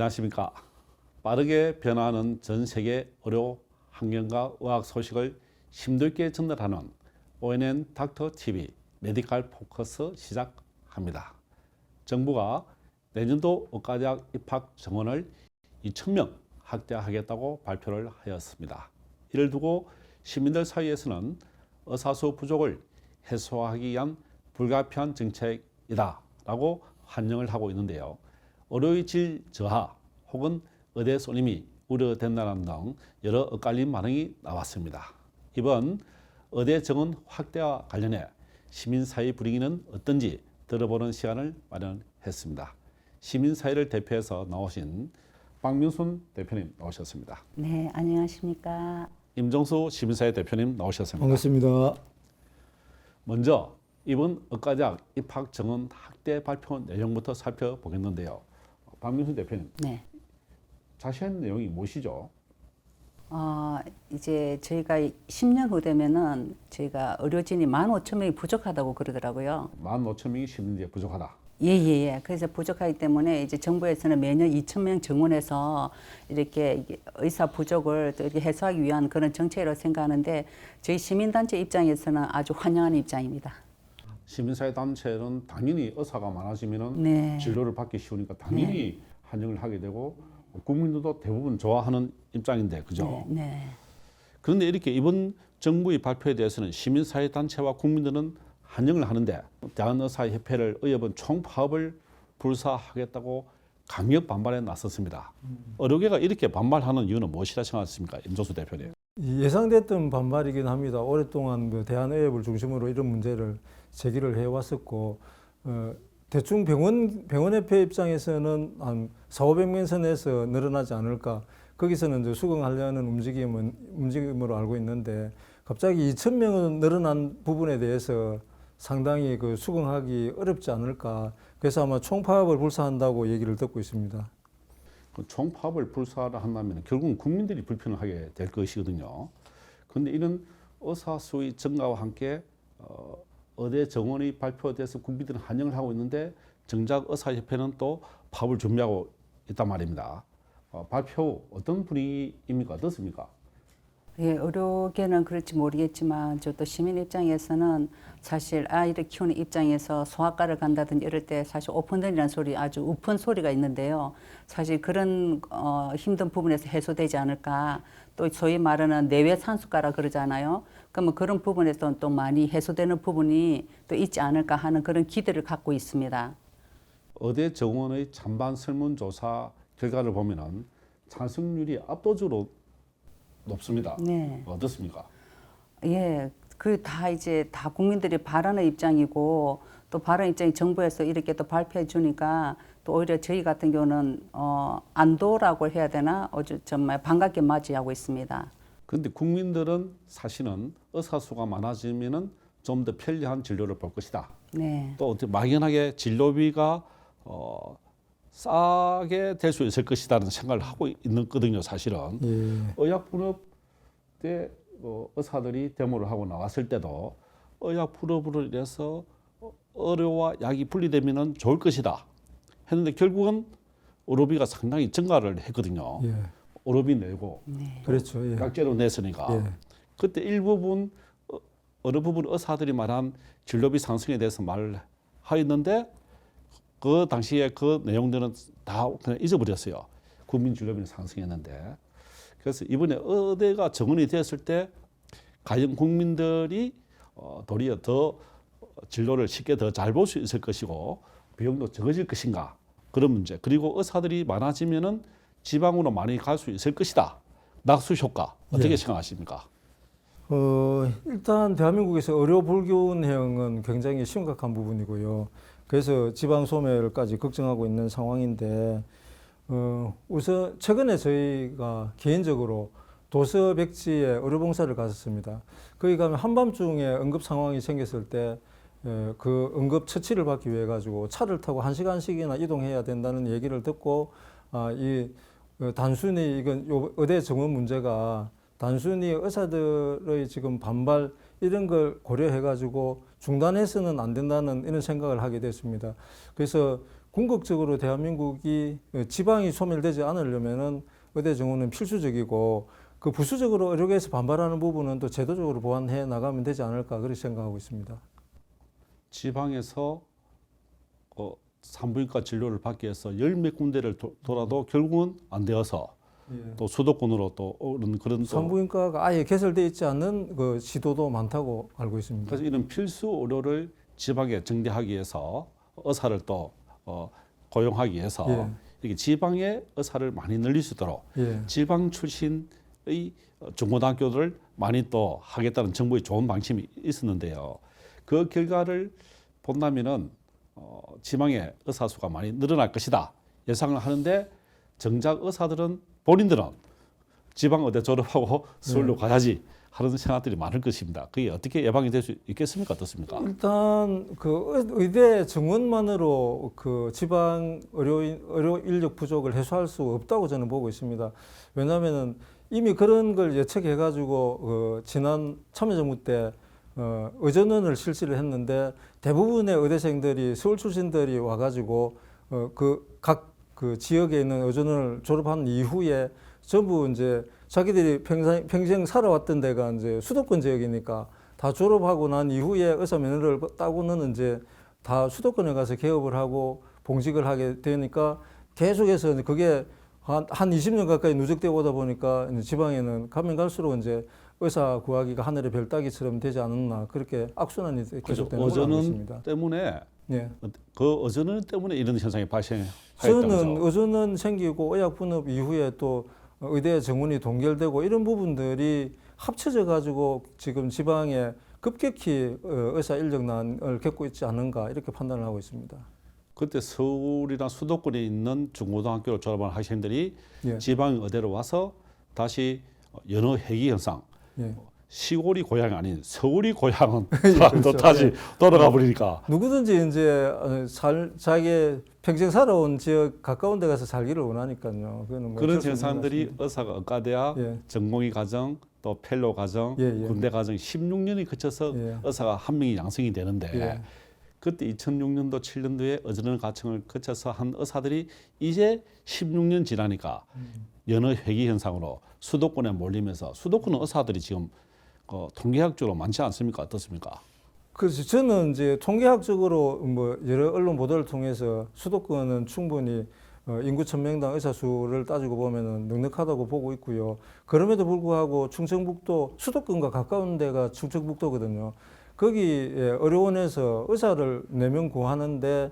안녕하십니까. 빠르게 변화하는 전 세계 의료 환경과 의학 소식을 심도 있게 전달하는 ONN 닥터 TV 메디칼 포커스 시작합니다. 정부가 내년도 의과대학 입학 정원을 2,000명 확대하겠다고 발표를 하였습니다. 이를 두고 시민들 사이에서는 의사수 부족을 해소하기 위한 불가피한 정책이다라고 환영을 하고 있는데요. 의료의 질 저하 혹은 의대 쏠림이 우려된다는 등 여러 엇갈린 반응이 나왔습니다. 이번 의대 정원 확대와 관련해 시민사회 분위기는 어떤지 들어보는 시간을 마련했습니다. 시민사회를 대표해서 나오신 박민순 대표님 나오셨습니다. 네, 안녕하십니까. 임정수 시민사회 대표님 나오셨습니다. 반갑습니다. 먼저 이번 의과대학 입학 정원 확대 발표 내용부터 살펴보겠는데요. 박민순 대표님, 네. 자세한 내용이 무엇이죠? 이제 저희가 10년 후 되면은 저희가 의료진이 15,000명이 부족하다고 그러더라고요. 15,000명이 심리에 부족하다. 예. 그래서 부족하기 때문에 이제 정부에서는 매년 2,000명 정원해서 이렇게 의사 부족을 또 이렇게 해소하기 위한 그런 정책이라고 생각하는데 저희 시민단체 입장에서는 아주 환영하는 입장입니다. 시민사회 단체는 당연히 의사가 많아지면은 네. 진료를 받기 쉬우니까 당연히 환영을 하게 되고 국민들도 대부분 좋아하는 입장인데 그죠? 네. 그런데 이렇게 이번 정부의 발표에 대해서는 시민사회 단체와 국민들은 환영을 하는데 대한의사협회를 의협은 총파업을 불사하겠다고 강력 반발에 나섰습니다. 의료계가 이렇게 반발하는 이유는 무엇이라 생각하십니까? 임종수 대표님. 예상됐던 반발이긴 합니다. 오랫동안 대한의협을 중심으로 이런 문제를 제기를 해왔었고 대충 병원협회 입장에서는 한 4,500명 선에서 늘어나지 않을까. 거기서는 이제 수긍하려는 움직임으로 알고 있는데 갑자기 2,000명은 늘어난 부분에 대해서 상당히 수긍하기 어렵지 않을까. 그래서 아마 총파업을 불사한다고 얘기를 듣고 있습니다. 총파업을 불사를 한다면 결국은 국민들이 불편하게 될 것이거든요. 그런데 이런 의사 수의 증가와 함께 의대 정원이 발표돼서 국민들은 환영을 하고 있는데 정작 의사협회는 또 파업을 준비하고 있단 말입니다. 발표 후 어떤 분위기입니까? 어떻습니까? 예, 의료계는 그럴지 모르겠지만 저도 시민 입장에서는 사실 아이를 키우는 입장에서 소아과를 간다든지 이럴 때 사실 오픈런이라는 소리 아주 우픈 소리가 있는데요. 사실 그런 힘든 부분에서 해소되지 않을까. 또 소위 말하는 내외 산수과라 그러잖아요. 그러면 그런 부분에서 또 많이 해소되는 부분이 또 있지 않을까 하는 그런 기대를 갖고 있습니다. 의대 정원의 찬반 설문조사 결과를 보면은 찬성률이 압도적으로 높습니다. 네. 어떻습니까? 예, 이제 다 국민들이 바라는 입장이고 또 바라는 입장이 정부에서 이렇게 또 발표해 주니까 또 오히려 저희 같은 경우는 안도라고 해야 되나? 정말 반갑게 맞이하고 있습니다. 그런데 국민들은 사실은 의사 수가 많아지면은 좀 더 편리한 진료를 볼 것이다. 네. 또 어떻게 막연하게 진료비가 싸게 될 수 있을 것이라는 생각을 하고 있거든요, 사실은. 예. 의약분업 때 의사들이 데모를 하고 나왔을 때도 의약분업으로 인해서 의료와 약이 분리되면 좋을 것이다 했는데 결국은 의료비가 상당히 증가를 했거든요. 예. 의료비 내고 네. 그렇죠. 예. 약제로 냈으니까. 예. 그때 어느 부분 의사들이 말한 진료비 상승에 대해서 말을 하였는데 그 당시에 그 내용들은 다 그냥 잊어버렸어요. 국민 진료비는 상승했는데. 그래서 이번에 의대가 정원이 되었을 때 과연 국민들이 도리어 더 진료를 쉽게 더 잘 볼 수 있을 것이고 비용도 적어질 것인가 그런 문제. 그리고 의사들이 많아지면은 지방으로 많이 갈 수 있을 것이다. 낙수 효과 어떻게 예. 생각하십니까? 일단 대한민국에서 의료 불균형은 굉장히 심각한 부분이고요. 그래서 지방 소멸까지 걱정하고 있는 상황인데 우선 최근에 저희가 개인적으로 도서백지에 의료봉사를 갔었습니다. 거기 가면 한밤중에 응급 상황이 생겼을 때 그 응급 처치를 받기 위해 가지고 차를 타고 1시간씩이나 이동해야 된다는 얘기를 듣고 단순히 이건 의대 정원 문제가 단순히 의사들의 지금 반발 이런 걸 고려해 가지고 중단해서는 안 된다는 이런 생각을 하게 됐습니다. 그래서 궁극적으로 대한민국이 지방이 소멸되지 않으려면은 의대 정원은 필수적이고 그 부수적으로 의료계에서 반발하는 부분은 또 제도적으로 보완해 나가면 되지 않을까 그렇게 생각하고 있습니다. 지방에서 산부인과 진료를 받기 위해서 열 몇 군데를 돌아도 결국은 안 되어서 예. 또 수도권으로 또 그런 또 산부인과가 아예 개설되어 있지 않은 그 시도도 많다고 알고 있습니다. 그래서 이런 필수 의료를 지방에 정대하기 위해서 의사를 또 고용하기 위해서 예. 이렇게 지방의 의사를 많이 늘릴 수 있도록 예. 지방 출신의 중고등학교를 많이 또 하겠다는 정부의 좋은 방침이 있었는데요. 그 결과를 본다면은 지방의 의사 수가 많이 늘어날 것이다 예상을 하는데 정작 의사들은 본인들은 지방 의대 졸업하고 서울로 가야지 하는 생각들이 많을 것입니다. 그게 어떻게 예방이 될 수 있겠습니까? 어떻습니까? 일단 그 의대 정원만으로 그 지방 의료 인력 부족을 해소할 수 없다고 저는 보고 있습니다. 왜냐하면은 이미 그런 걸 예측해 가지고 지난 참여정부 때 의전원을 실시를 했는데 대부분의 의대생들이 서울 출신들이 와가지고 그 각 그 지역에 있는 의전원을 졸업한 이후에 전부 이제 자기들이 평생 살아왔던 데가 이제 수도권 지역이니까 다 졸업하고 난 이후에 의사 면허를 따고는 이제 다 수도권에 가서 개업을 하고 봉직을 하게 되니까 계속해서 그게 한 20년 가까이 누적되고 오다 보니까 이제 지방에는 가면 갈수록 이제 의사 구하기가 하늘의 별 따기처럼 되지 않았나 그렇게 악순환이 계속되는 걸로 알고 있습니다. 때문에 예. 그 의전원 때문에 이런 현상이 발생하였다고 저는 의전원 생기고 의학 분업 이후에 또 의대 정원이 동결되고 이런 부분들이 합쳐져 가지고 지금 지방에 급격히 의사 인력난을 겪고 있지 않은가 이렇게 판단을 하고 있습니다. 그때 서울이나 수도권에 있는 중고등학교를 졸업한 학생들이 예. 지방 의대로 와서 다시 연어 회귀 현상 예. 시골이 고향이 아닌 서울이 고향은 그렇죠. 사람도 다시 예. 돌아가 버리니까 누구든지 이제 자기 평생 살아온 지역 가까운 데 가서 살기를 원하니까요. 그거는 뭐 그런 어쩔 수 없는 현상들이 것 같습니다. 의사가 의과대학 예. 전공의 과정 또 펠로 과정 예, 예. 군대 과정 16년이 거쳐서 예. 의사가 한 명이 양성이 되는데 예. 그때 2006년도 7년도에 의전원 과정을 거쳐서 한 의사들이 이제 16년 지나니까 연어 회귀 현상으로 수도권에 몰리면서 수도권 의사들이 지금 통계학적으로 많지 않습니까? 어떻습니까? 그래서 저는 이제 통계학적으로 뭐 여러 언론 보도를 통해서 수도권은 충분히 인구 1000명당 의사 수를 따지고 보면은 넉넉하다고 보고 있고요. 그럼에도 불구하고 충청북도 수도권과 가까운 데가 충청북도거든요. 거기 의료원에서 의사를 4명 구하는데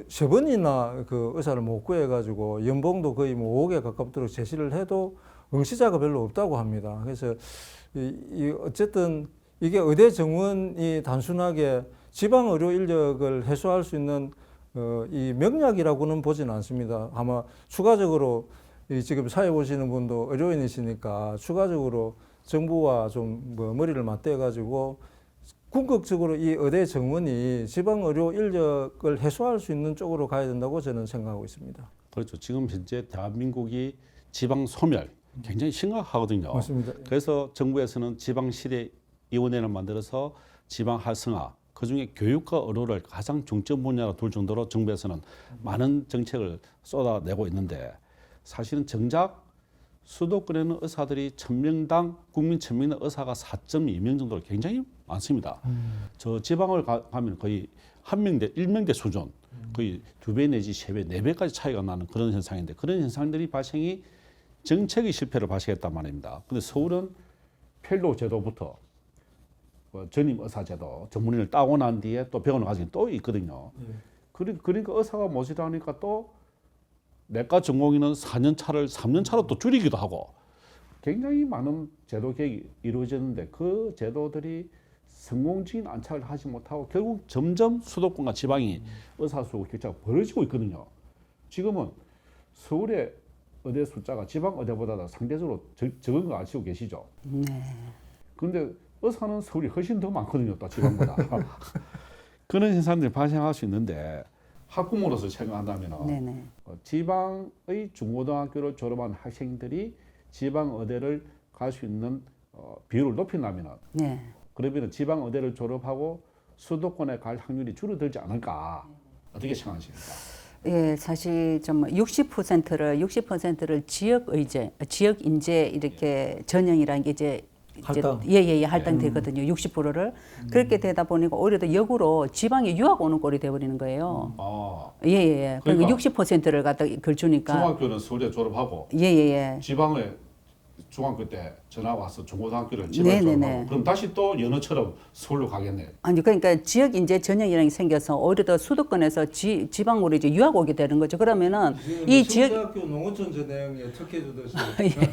세 번이나 그 의사를 못 구해가지고 연봉도 거의 뭐 5억에 가깝도록 제시를 해도 응시자가 별로 없다고 합니다. 그래서 어쨌든 이게 의대 정원이 단순하게 지방 의료 인력을 해소할 수 있는 이 명약이라고는 보지는 않습니다. 아마 추가적으로 지금 사회 보시는 분도 의료인이시니까 추가적으로 정부와 좀 뭐 머리를 맞대 가지고 궁극적으로 이 의대 정원이 지방 의료 인력을 해소할 수 있는 쪽으로 가야 된다고 저는 생각하고 있습니다. 그렇죠. 지금 현재 대한민국이 지방 소멸 굉장히 심각하거든요. 맞습니다. 그래서 정부에서는 지방시대위원회를 만들어서 지방 활성화, 그중에 교육과 의료를 가장 중점 분야로 둘 정도로 정부에서는 많은 정책을 쏟아내고 있는데 사실은 정작 수도권에는 의사들이 1000명당 국민 1000명당 의사가 4.2명 정도로 굉장히 많습니다. 저 지방을 가면 거의 1명 대 수준, 거의 2배 내지 3배, 4배까지 차이가 나는 그런 현상인데 그런 현상들이 발생이 정책의 실패를 발생했단 말입니다. 근데 서울은 펠로우 제도부터 전임 의사 제도, 전문의를 따고 난 뒤에 또 병원을 가지고 또 있거든요. 그러니까 의사가 모자라니까 또 내과 전공의는 4년 차를 3년 차로 또 줄이기도 하고 굉장히 많은 제도 개혁이 이루어졌는데 그 제도들이 성공적인 안착을 하지 못하고 결국 점점 수도권과 지방이 의사 수 격차가 벌어지고 있거든요. 지금은 서울의 의대 숫자가 지방 의대보다 상대적으로 적은 거 아시고 계시죠? 네. 그런데 의사는 서울이 훨씬 더 많거든요, 또 지방보다. 그런 현상들이 발생할 수 있는데 학부모로서 생각한다면 네네. 지방의 중고등학교를 졸업한 학생들이 지방 의대를 갈 수 있는 비율을 높인다면 네. 그러면 지방 의대를 졸업하고 수도권에 갈 확률이 줄어들지 않을까 어떻게 생각하십니까? 예, 사실 좀 60%를 지역 의제, 지역 인재 이렇게 전형이라는 게 이제 할당. 예예예 할당되거든요. 60%를 그렇게 되다 보니까 오히려 더 역으로 지방에 유학 오는 꼴이 돼버리는 거예요. 아, 예예예. 그러니까 그러니까 60%를 갖다 그걸 주니까 중학교는 서울에 졸업하고 예예예. 지방에 중학교 때 전화 와서 중고등학교를 지방에 네네네. 졸업하고 그럼 다시 또 연어처럼 서울로 가겠네. 아니 그러니까 지역 인재 전형이라는 게 생겨서 오히려 더 수도권에서 지방으로 이제 유학 오게 되는 거죠. 그러면은 이 지역 대학교 농어촌 전형에 특혜 주듯이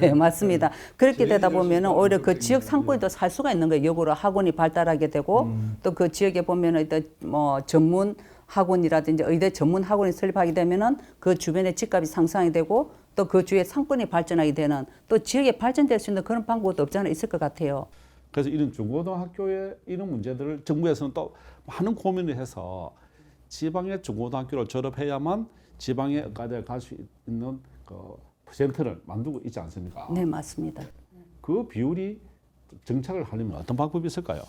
예, 맞습니다. 그렇게 되다 저희들이 보면은 오히려 그 수도권 지역 상권이 더 살 수가 있는 거예요. 역으로 학원이 발달하게 되고 또 그 지역에 보면은 또 뭐 전문 학원이라든지 의대 전문 학원이 설립하게 되면은 그 주변의 집값이 상승하게 되고 또 그 주위에 상권이 발전하게 되는 또 지역에 발전될 수 있는 그런 방법도 없지 않아 있을 것 같아요. 그래서 이런 중고등학교의 이런 문제들을 정부에서는 또 많은 고민을 해서 지방의 중고등학교를 졸업해야만 지방의 의과대에 갈 수 있는 그 퍼센트를 만들고 있지 않습니까? 네, 맞습니다. 그 비율이 정착을 하려면 어떤 방법이 있을까요?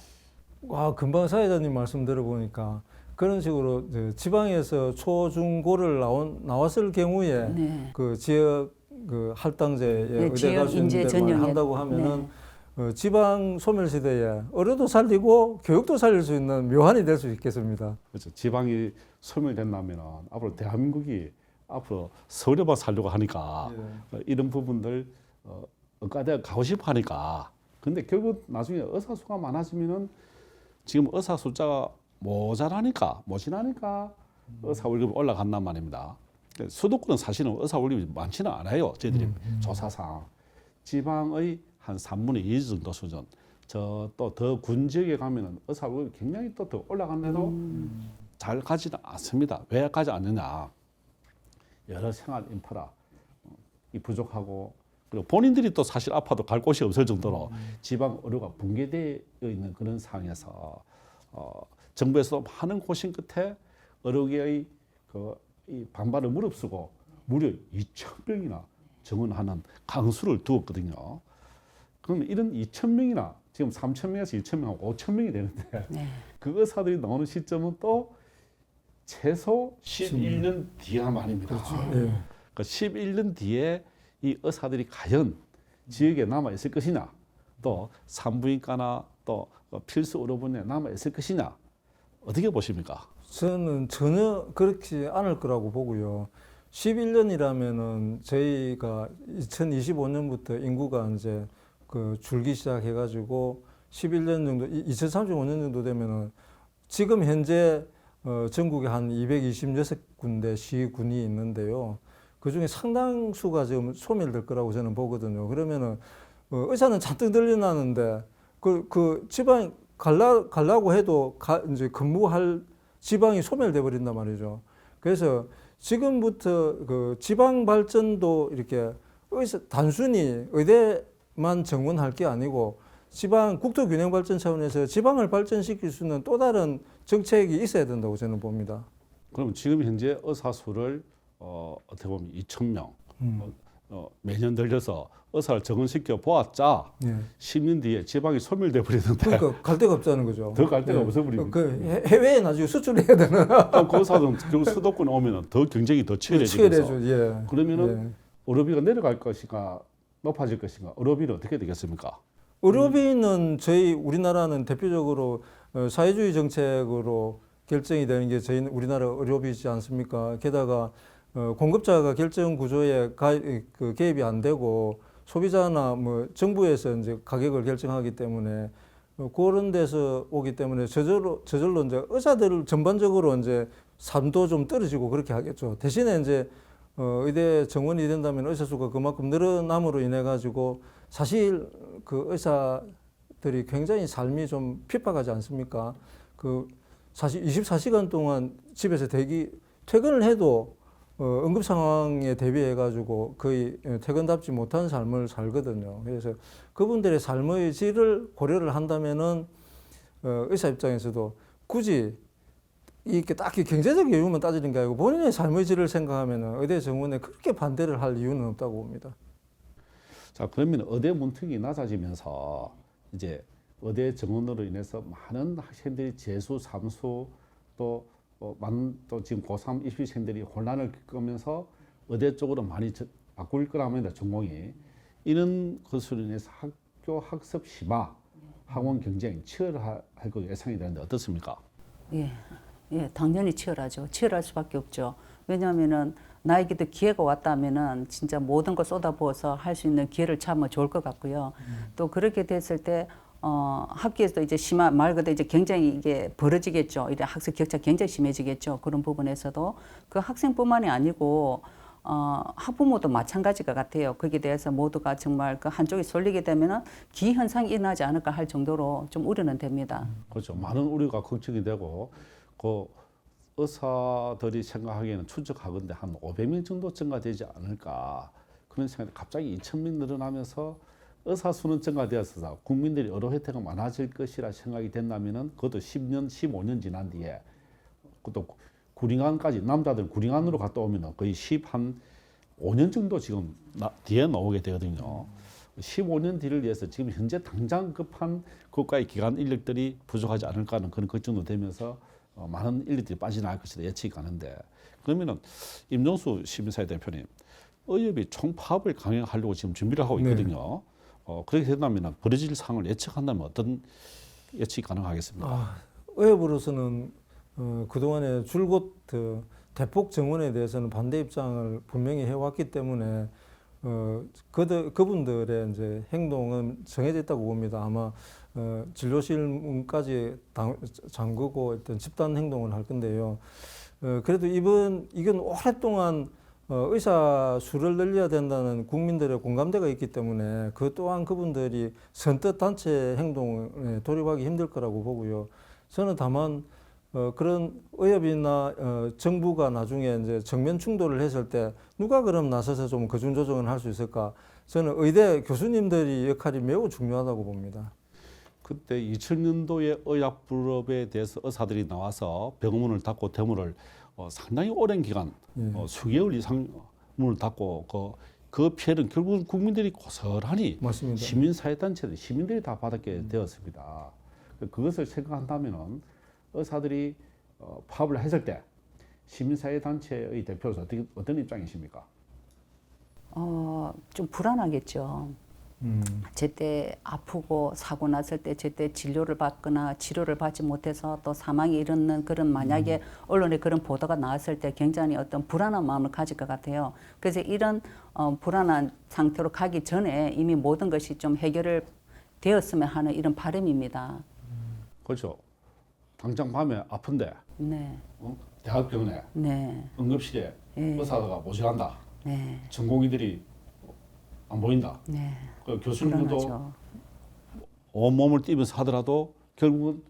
금방 사회자님 말씀 들어보니까 그런 식으로 지방에서 초, 중, 고를 나왔을 경우에 네. 그 지역 그 할당제에 네, 의대 지역 갈 수 있는 인재 데를 전형에. 한다고 하면은 지방 소멸시대에 어려도 살리고 교육도 살릴 수 있는 묘한이 될 수 있겠습니다. 그렇죠. 지방이 소멸된다면 앞으로 대한민국이 앞으로 서울에만 살려고 하니까 이런 부분들 의과대에 가고 싶어 하니까 근데 결국 나중에 의사 수가 많아지면은 지금 의사 숫자가 모지나니까 의사 월급이 올라간단 말입니다. 수도권은 사실은 의사 월급이 많지는 않아요. 저희들이 조사상 지방의 한 3분의 2 정도 수준. 저 또 더 군 지역에 가면은 의사 월급이 굉장히 또 더 올라갔는데도 잘 가지는 않습니다. 왜 가지 않느냐? 여러 생활 인프라 이 부족하고 그리고 본인들이 또 사실 아파도 갈 곳이 없을 정도로 지방 의료가 붕괴되어 있는 그런 상황에서 정부에서도 많은 고심 끝에 의료계의 이 반발을 무릅쓰고 무려 2,000명이나 정원하는 강수를 두었거든요. 그러면 이런 2,000명이나 지금 3,000명에서 2,000명하고 5,000명이 되는데 네. 그 의사들이 나오는 시점은 또 최소 11년 뒤란 말입니다. 그러니까 11년 뒤에 이 의사들이 과연 지역에 남아 있을 것이냐, 또 산부인과나 또 필수 의료분야에 남아 있을 것이냐, 어떻게 보십니까? 저는 전혀 그렇지 않을 거라고 보고요. 11년이라면은 저희가 2025년부터 인구가 이제 그 줄기 시작해가지고 11년 정도, 2035년 정도 되면은 지금 현재 전국에 한 226군데 시군이 있는데요. 그 중에 상당수가 지금 소멸될 거라고 저는 보거든요. 그러면은 의사는 잔뜩 늘어나는데 그 지방 가려고 해도 이제 근무할 지방이 소멸돼 버린단 말이죠. 그래서 지금부터 그 지방 발전도 이렇게 단순히 의대만 정원할 게 아니고 지방 국토 균형 발전 차원에서 지방을 발전시킬 수 있는 또 다른 정책이 있어야 된다고 저는 봅니다. 그럼 지금 현재 의사 수를 어떻게 보면 2,000명 매년 들려서 의사를 정원시켜 보았자 10년 뒤에 지방이 소멸돼 버리는데 그러니까 갈 데가 없다는 거죠. 더 갈 데가 없어 버리고 그 해외에 나중에 수출해야 되는 그 의사들은 결국 수도권에 오면은 더 경쟁이 더 치열해지면서 예. 그러면은 의료비가 내려갈 것인가 높아질 것인가 의료비는 어떻게 되겠습니까? 의료비는 우리나라는 대표적으로 사회주의 정책으로 결정이 되는 게 우리나라 의료비지 않습니까? 게다가 공급자가 결정 구조에 그 개입이 안 되고 소비자나 뭐 정부에서 이제 가격을 결정하기 때문에 그런 데서 오기 때문에 저절로 이제 의사들 전반적으로 이제 삶도 좀 떨어지고 그렇게 하겠죠. 대신에 이제 의대 정원이 된다면 의사 수가 그만큼 늘어남으로 인해 가지고 사실 그 의사들이 굉장히 삶이 좀 핍박하지 않습니까? 그 사실 24시간 동안 집에서 퇴근을 해도 응급 상황에 대비해 가지고 거의 퇴근답지 못한 삶을 살거든요. 그래서 그분들의 삶의 질을 고려를 한다면은 의사 입장에서도 굳이 이렇게 딱히 경제적 이유만 따지는 게 아니고 본인의 삶의 질을 생각하면은 의대 정원에 그렇게 반대를 할 이유는 없다고 봅니다. 자, 그러면 의대 문턱이 낮아지면서 이제 의대 정원으로 인해서 많은 학생들이 재수, 삼수 또 많은 또 지금 고3 입시생들이 혼란을 겪으면서 의대 쪽으로 많이 바꿀 거라면 전공이 이런 것으로 인해서 학교 학습 심화, 학원 경쟁이 치열할 거 예상이 되는데 어떻습니까? 예, 예, 당연히 치열하죠. 치열할 수밖에 없죠. 왜냐하면은 나에게도 기회가 왔다면은 진짜 모든 걸 쏟아부어서 할 수 있는 기회를 찾으면 좋을 것 같고요. 또 그렇게 됐을 때 학교에서 이제 심한 말 그대로 이제 굉장히 이게 벌어지겠죠. 이제 학습 격차 굉장히 심해지겠죠. 그런 부분에서도 그 학생뿐만이 아니고 학부모도 마찬가지 것 같아요. 거기에 대해서 모두가 정말 그 한쪽이 쏠리게 되면은 기현상이 일어나지 않을까 할 정도로 좀 우려는 됩니다. 그렇죠. 많은 우려가 걱정이 되고 그 의사들이 생각하기에는 추측하건대 한 500명 정도 증가되지 않을까 그런 생각이 갑자기 2,000명 늘어나면서 의사 수는 증가되어서 국민들이 여러 혜택이 많아질 것이라 생각이 된다면은 그것도 10년, 15년 지난 뒤에 그것도 구링안까지 남자들 구링안으로 갔다 오면은 거의 5년 정도 지금 뒤에 나오게 되거든요. 15년 뒤를 위해서 지금 현재 당장 급한 국가의 기관 인력들이 부족하지 않을까 하는 그런 걱정도 되면서 많은 인력들이 빠져나갈 것이다 예측이 가는데 그러면은 임종수 시민사회 대표님 의협이 총파업을 강행하려고 지금 준비를 하고 있거든요. 그렇게 된다면 벌어질 상황을 예측한다면 어떤 예측이 가능하겠습니까? 의협으로서는 그동안에 줄곧 대폭 정원에 대해서는 반대 입장을 분명히 해왔기 때문에 그분들의 이제 행동은 정해져 있다고 봅니다. 아마 진료실문까지 잠그고 어떤 집단 행동을 할 건데요. 그래도 이건 오랫동안 의사 수를 늘려야 된다는 국민들의 공감대가 있기 때문에 그 또한 그분들이 선뜻 단체 행동에 돌입하기 힘들 거라고 보고요. 저는 다만 그런 의협이나 정부가 나중에 이제 정면 충돌을 했을 때 누가 그럼 나서서 좀 그중 조정을 할 수 있을까? 저는 의대 교수님들이 역할이 매우 중요하다고 봅니다. 그때 2000년도에 의약불업에 대해서 의사들이 나와서 병문을 닫고 대문을 상당히 오랜 기간 수개월 이상 문을 닫고 그 피해는 결국은 국민들이 고스란히 맞습니다. 시민사회단체들 시민들이 다 받게 되었습니다. 그것을 생각한다면은 의사들이 파업을 했을 때 시민사회단체의 대표로서 어떤 입장이십니까? 좀 불안하겠죠. 제때 아프고 사고 났을 때 제때 진료를 받거나 치료를 받지 못해서 또 사망이 일어나는 그런 만약에 언론에 그런 보도가 나왔을 때 굉장히 어떤 불안한 마음을 가질 것 같아요. 그래서 이런 불안한 상태로 가기 전에 이미 모든 것이 좀 해결을 되었으면 하는 이런 바람입니다. 그렇죠. 당장 밤에 아픈데 네, 대학병원에 네, 응급실에 예. 의사가 모자란다. 네, 전공의들이 안 보인다. 네. 그 교수님도 불안하죠. 온몸을 뛰면서 하더라도 결국은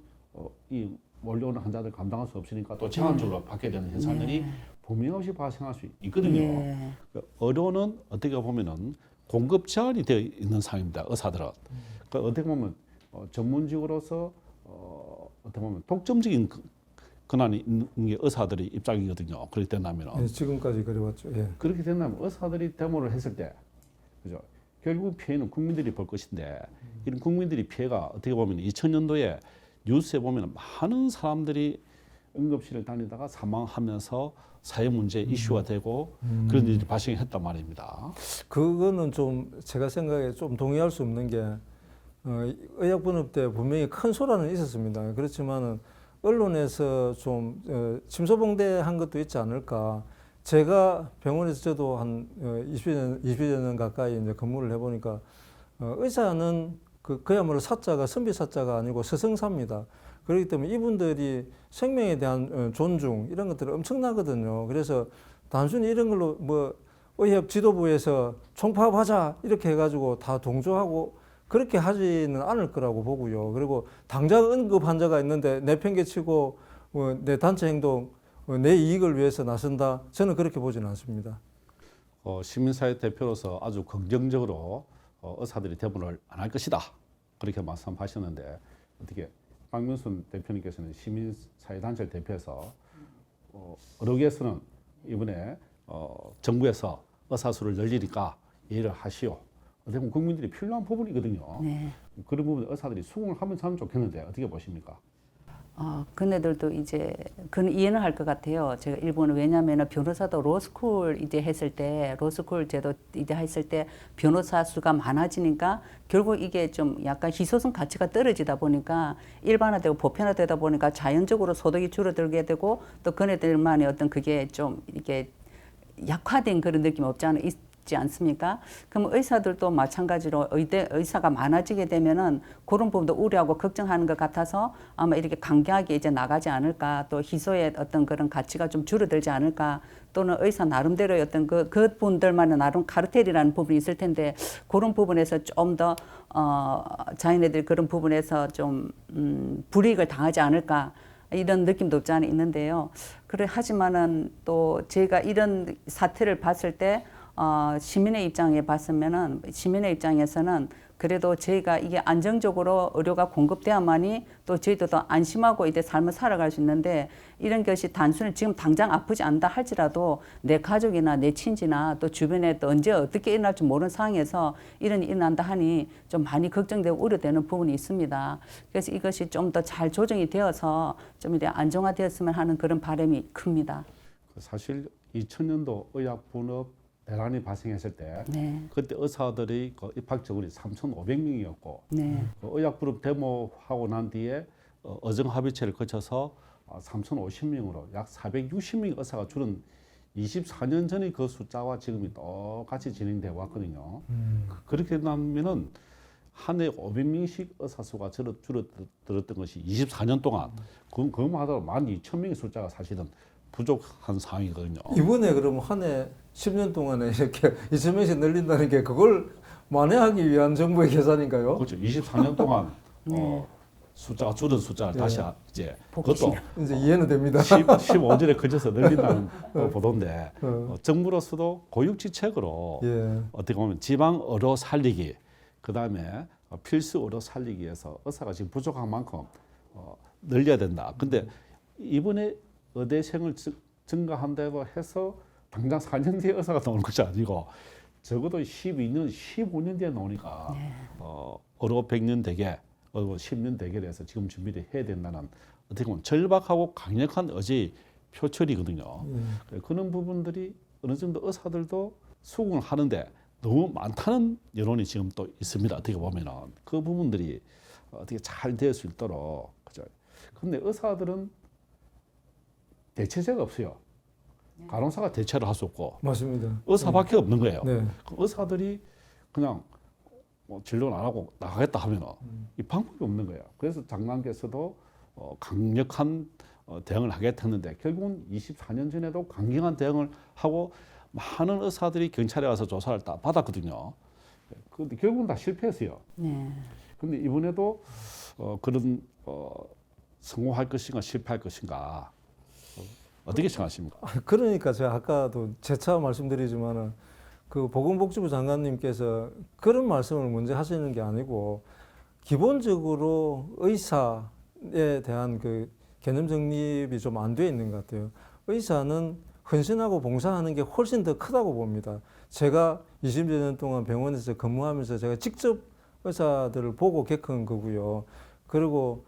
이 몰려오는 환자들 감당할 수 없으니까 또 제한적으로 받게 되는 현상들이 분명 없이 발생할 수 있거든요. 예. 그 의료는 어떻게 보면은 공급 제한이 되어 있는 상황입니다. 의사들은. 그 어떻게 보면 전문직으로서 어떻게 보면 독점적인 권한이 있는 게 의사들의 입장이거든요. 그렇게 된다면은. 예, 지금까지 그래왔죠. 예. 그렇게 된다면 의사들이 데모를 했을 때, 그죠? 결국 피해는 국민들이 볼 것인데, 이런 국민들이 피해가 어떻게 보면 2000년도에 뉴스에 보면 많은 사람들이 응급실을 다니다가 사망하면서 사회 문제 이슈가 되고 그런 일이 발생했단 말입니다. 그거는 좀 제가 생각에 좀 동의할 수 없는 게 의약분업 때 분명히 큰 소란은 있었습니다. 그렇지만은 언론에서 좀 침소봉대한 것도 있지 않을까. 제가 병원에서 저도 한 20여 년 가까이 이제 근무를 해보니까 의사는 그야말로 사자가 선비 사자가 아니고 스승사입니다. 그렇기 때문에 이분들이 생명에 대한 존중 이런 것들이 엄청나거든요. 그래서 단순히 이런 걸로 뭐 의협 지도부에서 총파업하자 이렇게 해가지고 다 동조하고 그렇게 하지는 않을 거라고 보고요. 그리고 당장 응급 환자가 있는데 내팽개치고 내 단체 행동, 내 이익을 위해서 나선다. 저는 그렇게 보지는 않습니다. 시민사회 대표로서 아주 긍정적으로 의사들이 대부분을 안 할 것이다. 그렇게 말씀하셨는데 어떻게 박명순 대표님께서는 시민사회단체를 대표해서 의료계에서는 이번에 정부에서 의사 수를 늘리니까 이해를 하시오. 어떻게 보면 국민들이 필요한 부분이거든요. 네. 그런 부분 의사들이 수긍을 하면서 하면 좋겠는데 어떻게 보십니까? 그네들도 이제 그는 이해는 할 것 같아요. 제가 일본은 왜냐하면 변호사도 로스쿨 이제 했을 때 로스쿨 제도 이제 했을 때 변호사 수가 많아지니까 결국 이게 좀 약간 희소성 가치가 떨어지다 보니까 일반화되고 보편화되다 보니까 자연적으로 소득이 줄어들게 되고 또 그네들만의 어떤 그게 좀 이게 약화된 그런 느낌이 없지 않아 있지 않습니까? 그럼 의사들도 마찬가지로 의사가 많아지게 되면은 그런 부분도 우려하고 걱정하는 것 같아서 아마 이렇게 강경하게 이제 나가지 않을까, 또 희소의 어떤 그런 가치가 좀 줄어들지 않을까, 또는 의사 나름대로의 어떤 그분들만의 나름 카르텔이라는 부분이 있을 텐데 그런 부분에서 좀 더 자기네들이 그런 부분에서 좀 불이익을 당하지 않을까. 이런 느낌도 없지 않아 있는데요. 그래 하지만은 또 제가 이런 사태를 봤을 때 시민의 입장에 봤으면은 시민의 입장에서는 그래도 저희가 이게 안정적으로 의료가 공급돼야만이 또 저희도 안심하고 이제 삶을 살아갈 수 있는데 이런 것이 단순히 지금 당장 아프지 않다 할지라도 내 가족이나 내 친지나 또 주변에 또 언제 어떻게 일어날지 모르는 상황에서 이런 일이 일어난다 하니 좀 많이 걱정되고 우려되는 부분이 있습니다. 그래서 이것이 좀 더 잘 조정이 되어서 좀 이제 안정화되었으면 하는 그런 바람이 큽니다. 사실 2000년도 의약분업 대란이 발생했을 때 그때 의사들이 그 입학 적률이 3,500명이었고 네. 그 의약분업 데모하고 난 뒤에 어정합의체를 거쳐서 3,050명으로 약 460명 의사가 줄은 24년 전의 그 숫자와 지금이 똑같이 진행되어 왔거든요. 그렇게 되면은 한 해 500명씩 의사 수가 줄어들었던 것이 24년 동안 그것만 하더라도 12,000명의 숫자가 사실은 부족한 상황이거든요. 이번에 그러면 한 해 10년 동안에 이렇게 2,000명씩 늘린다는 게 그걸 만회하기 위한 정부의 계산인가요? 그렇죠. 24년 동안 숫자가 줄은 숫자를 다시 이제 그것도 이제 이해는 됩니다. 15절에 그쳐서 늘린다는 보도인데 정부로서도 고육지책으로 어떻게 보면 지방 의료 살리기, 그 다음에 필수 의료 살리기 위해서 의사가 지금 부족한 만큼 늘려야 된다. 근데 이번에 의대생을 증가한다고 해서 당장 4년 뒤에 의사가 나오는 것이 아니고 적어도 12년, 15년 뒤에 나오니까 의료 100년 대계, 의료 10년 대계를 해서 지금 준비를 해야 된다는 어떻게 보면 절박하고 강력한 의지 표출이거든요. 그런 부분들이 어느 정도 의사들도 수긍을 하는데 너무 많다는 여론이 지금 또 있습니다. 어떻게 보면은 그 부분들이 어떻게 잘 될 수 있도록 그죠. 근데 의사들은 대체제가 없어요. 간호사가 대체를 할 수 없고 맞습니다. 의사밖에 없는 거예요. 네. 그 의사들이 그냥 뭐 진료를 안 하고 나가겠다 하면은 이 방법이 없는 거예요. 그래서 장관께서도 강력한 대응을 하겠다는데 결국은 24년 전에도 강경한 대응을 하고 많은 의사들이 경찰에 와서 조사를 다 받았거든요. 그런데 결국은 다 실패했어요. 그런데 이번에도 그런 성공할 것인가 실패할 것인가 어떻게 생각하십니까? 그러니까 제가 아까도 재차 말씀드리지만은 그 보건복지부 장관님께서 그런 말씀을 먼저 하시는 게 아니고 기본적으로 의사에 대한 그 개념 정립이 좀 안 돼 있는 것 같아요. 의사는 헌신하고 봉사하는 게 훨씬 더 크다고 봅니다. 제가 20여 년 동안 병원에서 근무하면서 제가 직접 의사들을 보고 겪은 거고요. 그리고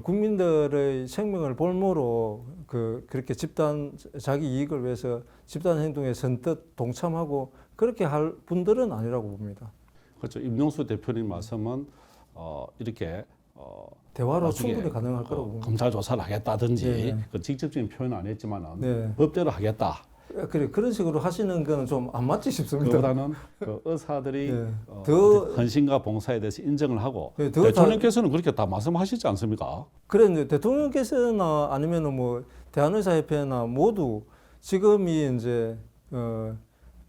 국민들의 생명을 볼모로 그렇게 자기 이익을 위해서 집단 행동에 선뜻 동참하고 그렇게 할 분들은 아니라고 봅니다. 그렇죠. 임용수 대표님 말씀은 이렇게 대화로 충분히 가능할 거라고 봅니다. 검사 조사를 하겠다든지 네. 그 직접적인 표현은 안 했지만은 네. 법대로 하겠다. 그래 그런 식으로 하시는 건 좀 안 맞지 싶습니다. 그보다는 그 의사들이 네. 더 헌신과 봉사에 대해서 인정을 하고 네, 더 대통령께서는 그렇게 다 말씀하시지 않습니까? 그런데 대통령께서나 아니면은 뭐 대한의사협회나 모두 지금이 이제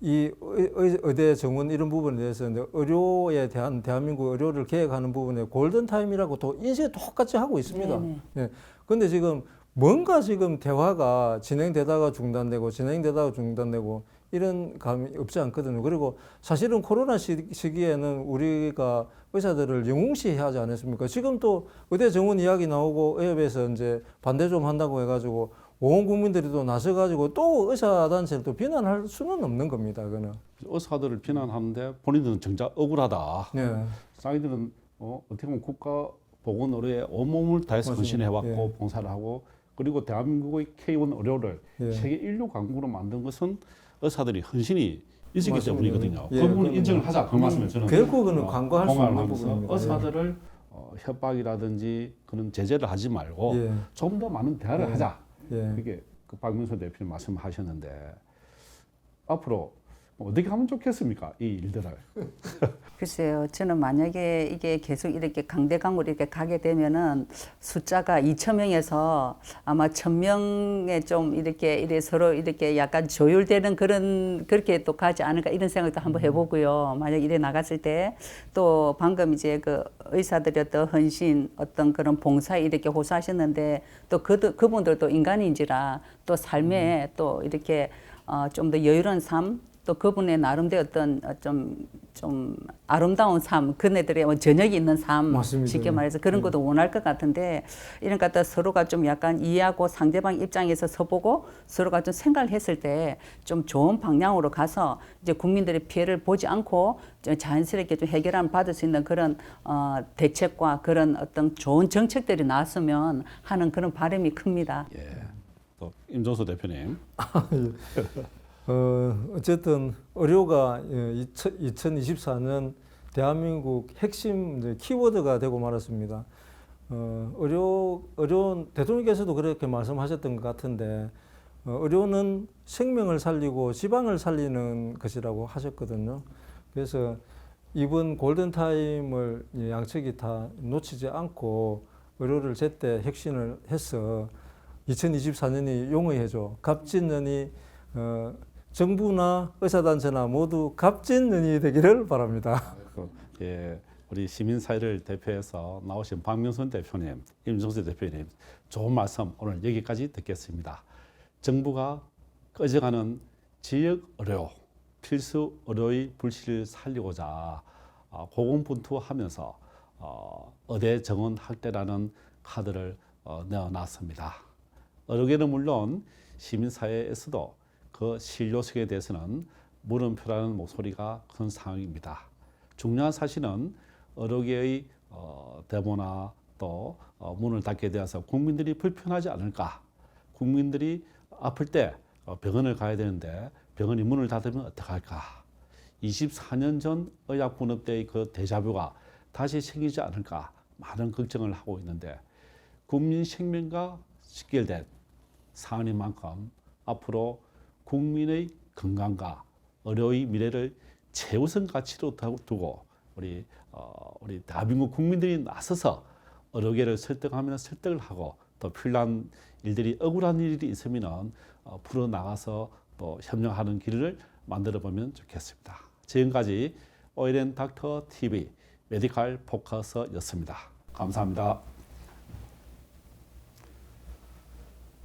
이 의대 정원 이런 부분에 대해서 이제 의료에 대한 대한민국 의료를 계획하는 부분에 골든 타임이라고 또 인식 똑같이 하고 있습니다. 네. 근데 지금 뭔가 지금 대화가 진행되다가 중단되고 이런 감이 없지 않거든요. 그리고 사실은 코로나 시기에는 우리가 의사들을 영웅시해야 하지 않았습니까? 지금 또 의대 정원 이야기 나오고 의협에서 이제 반대 좀 한다고 해가지고 온 국민들이 또 나서가지고 또 의사단체를 또 비난할 수는 없는 겁니다. 그거는. 의사들을 비난하는데 본인들은 정작 억울하다. 네. 자기들은 어떻게 보면 국가 보건 의료에 온몸을 다해서 맞습니다. 헌신해왔고 예. 봉사를 하고 그리고 대한민국의 K1 의료를 예. 세계 인류 강국으로 만든 것은 의사들이 헌신이 있었기 맞습니다. 때문이거든요. 예, 그 부분을 그건 인정을 하자. 그 말씀을 저는 결코 그는 간과할 수 공감을 없는 하면서 부분입니다. 의사들을 협박이라든지 그런 제재를 하지 말고 예. 좀 더 많은 대화를 예. 하자. 예. 그게 그 박명수 대표님 말씀하셨는데 앞으로 어떻게 하면 좋겠습니까? 이 일들을. 글쎄요, 저는 만약에 이게 계속 이렇게 강대강으로 이렇게 가게 되면은 숫자가 2,000명에서 아마 1,000명에 좀 이렇게 서로 이렇게 약간 조율되는 그렇게 또 가지 않을까 이런 생각도 한번 해보고요. 만약 이래 나갔을 때 또 방금 이제 그 의사들의 어떤 헌신, 어떤 그런 봉사 이렇게 호소하셨는데 또 그분들도 인간인지라 또 삶에 또 이렇게 좀 더 여유로운 삶, 또 그분의 나름대로 어떤 좀 아름다운 삶, 그네들의 뭐 저녁이 있는 삶, 맞습니다. 쉽게 말해서 그런 것도 원할 것 같은데 이런 것 같아 서로가 좀 약간 이해하고 상대방 입장에서 서보고 서로가 좀 생각을 했을 때 좀 좋은 방향으로 가서 이제 국민들의 피해를 보지 않고 좀 자연스럽게 좀 해결함을 받을 수 있는 그런 대책과 그런 어떤 좋은 정책들이 나왔으면 하는 그런 바람이 큽니다. 예. 또 임종수 대표님. 어쨌든 의료가 2024년 대한민국 핵심 이제 키워드가 되고 말았습니다. 의료 대통령께서도 그렇게 말씀하셨던 것 같은데 의료는 생명을 살리고 지방을 살리는 것이라고 하셨거든요. 그래서 이번 골든타임을 양측이 다 놓치지 않고 의료를 제때 혁신을 해서 2024년이 용의해줘 갑진년이 정부나 의사단체나 모두 값진년이 되기를 바랍니다. 예, 우리 시민사회를 대표해서 나오신 박명순 대표님, 임종수 대표님 좋은 말씀 오늘 여기까지 듣겠습니다. 정부가 꺼져가는 지역 의료, 필수 의료의 불씨를 살리고자 고군분투하면서 의대 정원 확대라는 카드를 내어놨습니다. 의료계는 물론 시민사회에서도 그 진료석에 대해서는 물음표라는 목소리가 큰 상황입니다. 중요한 사실은 의료계의 대모나 또 문을 닫게 되어서 국민들이 불편하지 않을까. 국민들이 아플 때 병원을 가야 되는데 병원이 문을 닫으면 어떡할까. 24년 전 의약분업 때의 그 데자뷰가 다시 생기지 않을까. 많은 걱정을 하고 있는데 국민 생명과 직결된 사안인 만큼 앞으로 국민의 건강과 의료의 미래를 최우선 가치로 두고 우리 대한민국 국민들이 나서서 의료계를 설득하면 설득을 하고 또 필요한 일들이 억울한 일이 있으면 풀어 나가서 또 협력하는 길을 만들어 보면 좋겠습니다. 지금까지 오일앤 닥터 TV 메디칼 포커스였습니다. 감사합니다.